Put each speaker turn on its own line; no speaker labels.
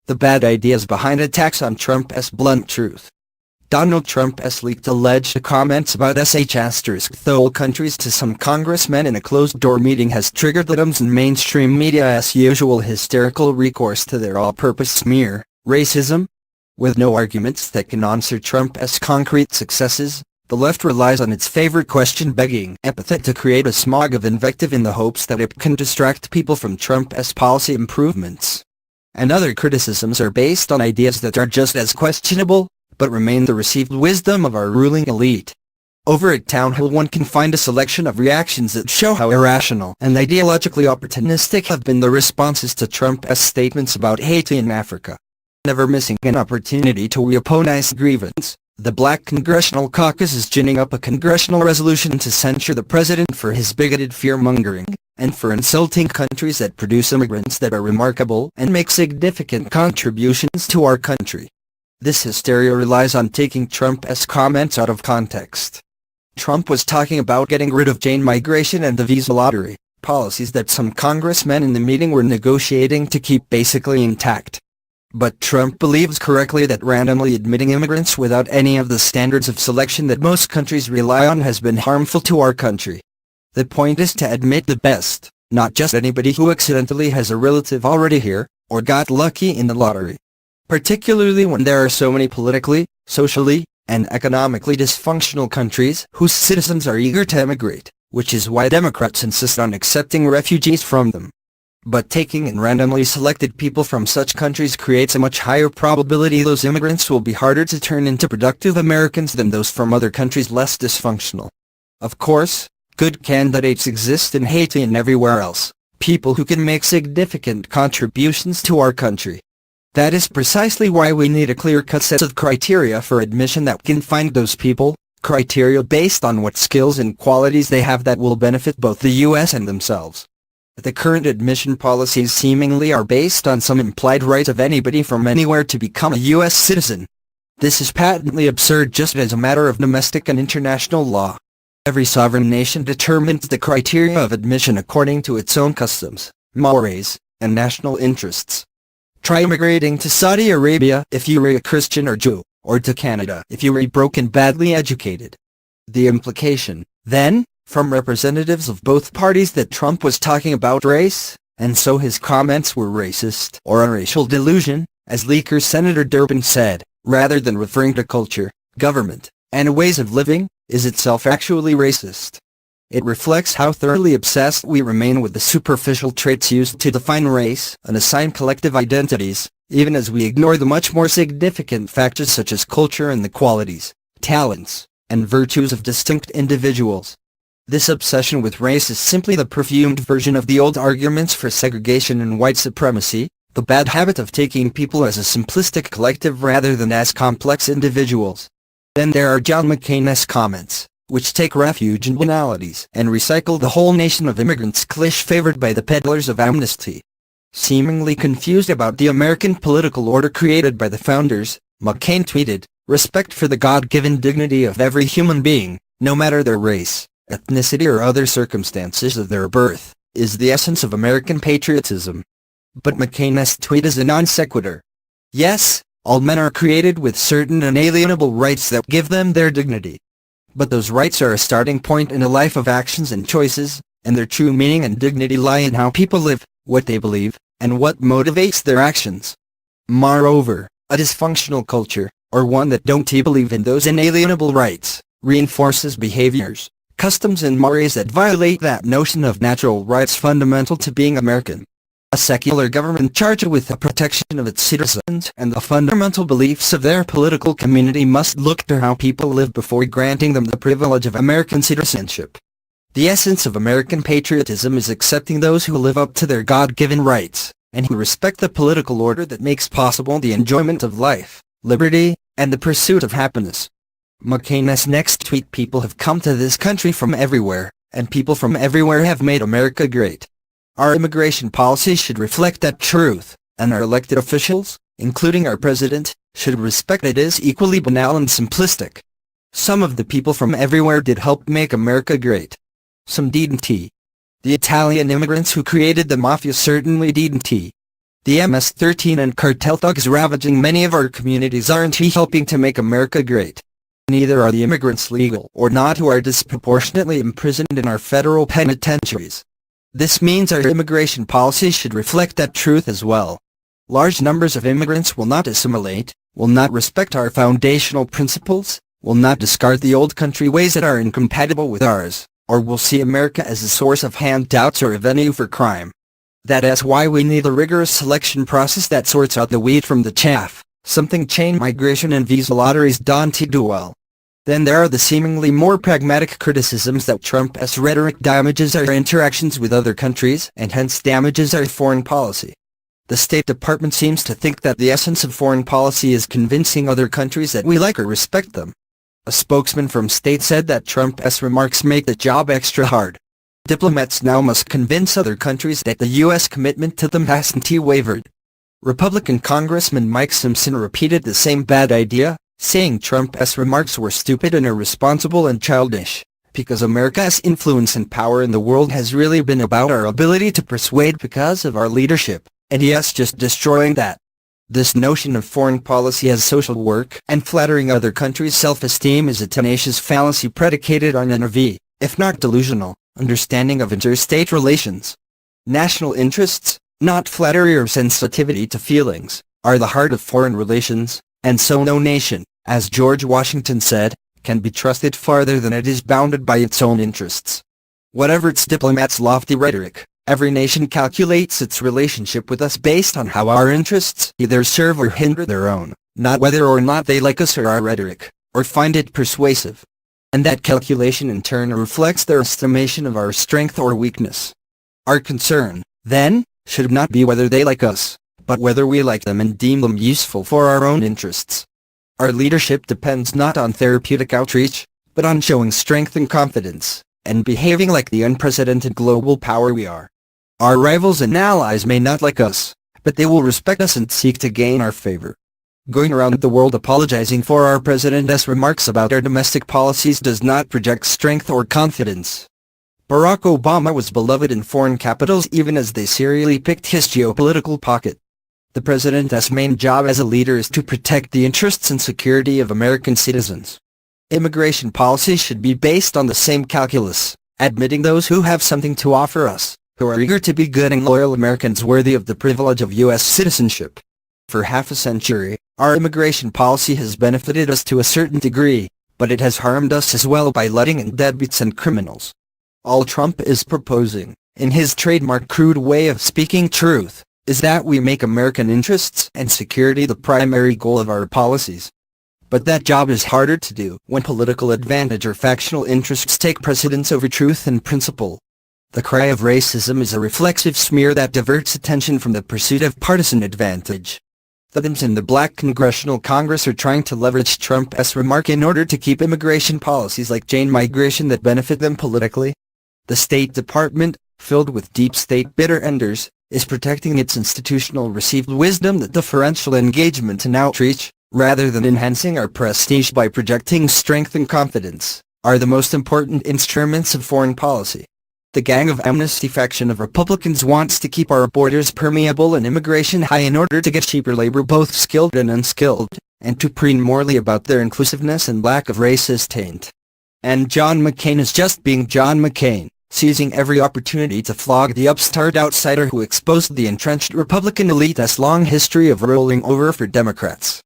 the bad ideas behind attacks on Trump's blunt truth. Donald Trump's leaked alleged comments about thole countries to some congressmen in a closed-door meeting has triggered the Dems and mainstream media's usual hysterical recourse to their all-purpose smear, racism. With no arguments that can answer Trump's concrete successes, the left relies on its favorite question-begging epithet to create a smog of invective in the hopes that it can distract people from Trump's policy improvements. And other criticisms are based on ideas that are just as questionable, but remain the received wisdom of our ruling elite. Over at Town Hall one can find a selection of reactions that show how irrational and ideologically opportunistic have been the responses to Trump's statements about Haiti and Africa. Never missing an opportunity to weaponize grievance, the Black Congressional Caucus is ginning up a congressional resolution to censure the president for his bigoted fear-mongering, and for insulting countries that produce immigrants that are remarkable and make significant contributions to our country. This hysteria relies on taking Trump's comments out of context. Trump was talking about getting rid of chain migration and the visa lottery, policies that some congressmen in the meeting were negotiating to keep basically intact. But Trump believes correctly that randomly admitting immigrants without any of the standards of selection that most countries rely on has been harmful to our country. The point is to admit the best, not just anybody who accidentally has a relative already here, or got lucky in the lottery. Particularly when there are so many politically, socially, and economically dysfunctional countries whose citizens are eager to emigrate, which is why Democrats insist on accepting refugees from them. But taking in randomly selected people from such countries creates a much higher probability those immigrants will be harder to turn into productive Americans than those from other countries less dysfunctional. Of course, good candidates exist in Haiti and everywhere else, people who can make significant contributions to our country. That is precisely why we need a clear-cut set of criteria for admission that can find those people, criteria based on what skills and qualities they have that will benefit both the U.S. and themselves. The current admission policies seemingly are based on some implied right of anybody from anywhere to become a U.S. citizen. This is patently absurd just as a matter of domestic and international law. Every sovereign nation determines the criteria of admission according to its own customs, mores, and national interests. Try immigrating to Saudi Arabia if you are a Christian or Jew, or to Canada if you are broke and badly educated. The implication, then, from representatives of both parties that Trump was talking about race, and so his comments were racist or a racial delusion, as leaker Senator Durbin said, rather than referring to culture, government, and ways of living, is itself actually racist. It reflects how thoroughly obsessed we remain with the superficial traits used to define race and assign collective identities, even as we ignore the much more significant factors such as culture and the qualities, talents, and virtues of distinct individuals. This obsession with race is simply the perfumed version of the old arguments for segregation and white supremacy, the bad habit of taking people as a simplistic collective rather than as complex individuals. Then there are John McCain's comments, which take refuge in banalities and recycle the whole nation of immigrants cliché favored by the peddlers of amnesty. Seemingly confused about the American political order created by the founders, McCain tweeted, "Respect for the God-given dignity of every human being, no matter their race, ethnicity or other circumstances of their birth, is the essence of American patriotism." But McCain's tweet is a non sequitur. Yes, all men are created with certain inalienable rights that give them their dignity. But those rights are a starting point in a life of actions and choices, and their true meaning and dignity lie in how people live, what they believe, and what motivates their actions. Moreover, a dysfunctional culture, or one that don't believe in those inalienable rights, reinforces behaviors, customs and mores that violate that notion of natural rights fundamental to being American. A secular government charged with the protection of its citizens and the fundamental beliefs of their political community must look to how people live before granting them the privilege of American citizenship. The essence of American patriotism is accepting those who live up to their God-given rights, and who respect the political order that makes possible the enjoyment of life, liberty, and the pursuit of happiness. McCain's next tweet: "People have come to this country from everywhere, and people from everywhere have made America great. Our immigration policy should reflect that truth, and our elected officials, including our president, should respect it as equally banal and simplistic. Some of the people from everywhere did help make America great. Some didn't. The Italian immigrants who created the mafia certainly didn't. The MS-13 and cartel thugs ravaging many of our communities aren't helping to make America great. Neither are the immigrants legal or not who are disproportionately imprisoned in our federal penitentiaries. This means our immigration policy should reflect that truth as well. Large numbers of immigrants will not assimilate, will not respect our foundational principles, will not discard the old country ways that are incompatible with ours, or will see America as a source of handouts or a venue for crime. That is why we need a rigorous selection process that sorts out the wheat from the chaff, something chain migration and visa lotteries don't do well. Then there are the seemingly more pragmatic criticisms that Trump's rhetoric damages our interactions with other countries and hence damages our foreign policy. The State Department seems to think that the essence of foreign policy is convincing other countries that we like or respect them. A spokesman from state said that Trump's remarks make the job extra hard. Diplomats now must convince other countries that the U.S. commitment to them hasn't wavered. Republican Congressman Mike Simpson repeated the same bad idea, saying Trump's remarks were stupid and irresponsible and childish, because America's influence and power in the world has really been about our ability to persuade because of our leadership, and yes, just destroying that. This notion of foreign policy as social work and flattering other countries' self-esteem is a tenacious fallacy predicated on an if not delusional, understanding of interstate relations. National interests, not flattery or sensitivity to feelings, are the heart of foreign relations, and so no nation, as George Washington said, can be trusted farther than it is bounded by its own interests. Whatever its diplomats' lofty rhetoric, every nation calculates its relationship with us based on how our interests either serve or hinder their own, not whether or not they like us or our rhetoric, or find it persuasive. And that calculation in turn reflects their estimation of our strength or weakness. Our concern, then, should not be whether they like us, but whether we like them and deem them useful for our own interests. Our leadership depends not on therapeutic outreach, but on showing strength and confidence, and behaving like the unprecedented global power we are. Our rivals and allies may not like us, but they will respect us and seek to gain our favor. Going around the world apologizing for our president's remarks about our domestic policies does not project strength or confidence. Barack Obama was beloved in foreign capitals even as they serially picked his geopolitical pocket. The president's main job as a leader is to protect the interests and security of American citizens. Immigration policy should be based on the same calculus, admitting those who have something to offer us, who are eager to be good and loyal Americans worthy of the privilege of U.S. citizenship. For half a century, our immigration policy has benefited us to a certain degree, but it has harmed us as well by letting in deadbeats and criminals. All Trump is proposing, in his trademark crude way of speaking truth, is that we make American interests and security the primary goal of our policies. But that job is harder to do when political advantage or factional interests take precedence over truth and principle. The cry of racism is a reflexive smear that diverts attention from the pursuit of partisan advantage. The Dems in the Black Congressional Congress are trying to leverage Trump's remark in order to keep immigration policies like chain migration that benefit them politically. The State Department, filled with deep state bitter enders, is protecting its institutional received wisdom that differential engagement and outreach, rather than enhancing our prestige by projecting strength and confidence, are the most important instruments of foreign policy. The Gang of Amnesty faction of Republicans wants to keep our borders permeable and immigration high in order to get cheaper labor, both skilled and unskilled, and to preen morally about their inclusiveness and lack of racist taint. And John McCain is just being John McCain, seizing every opportunity to flog the upstart outsider who exposed the entrenched Republican elite's long history of rolling over for Democrats.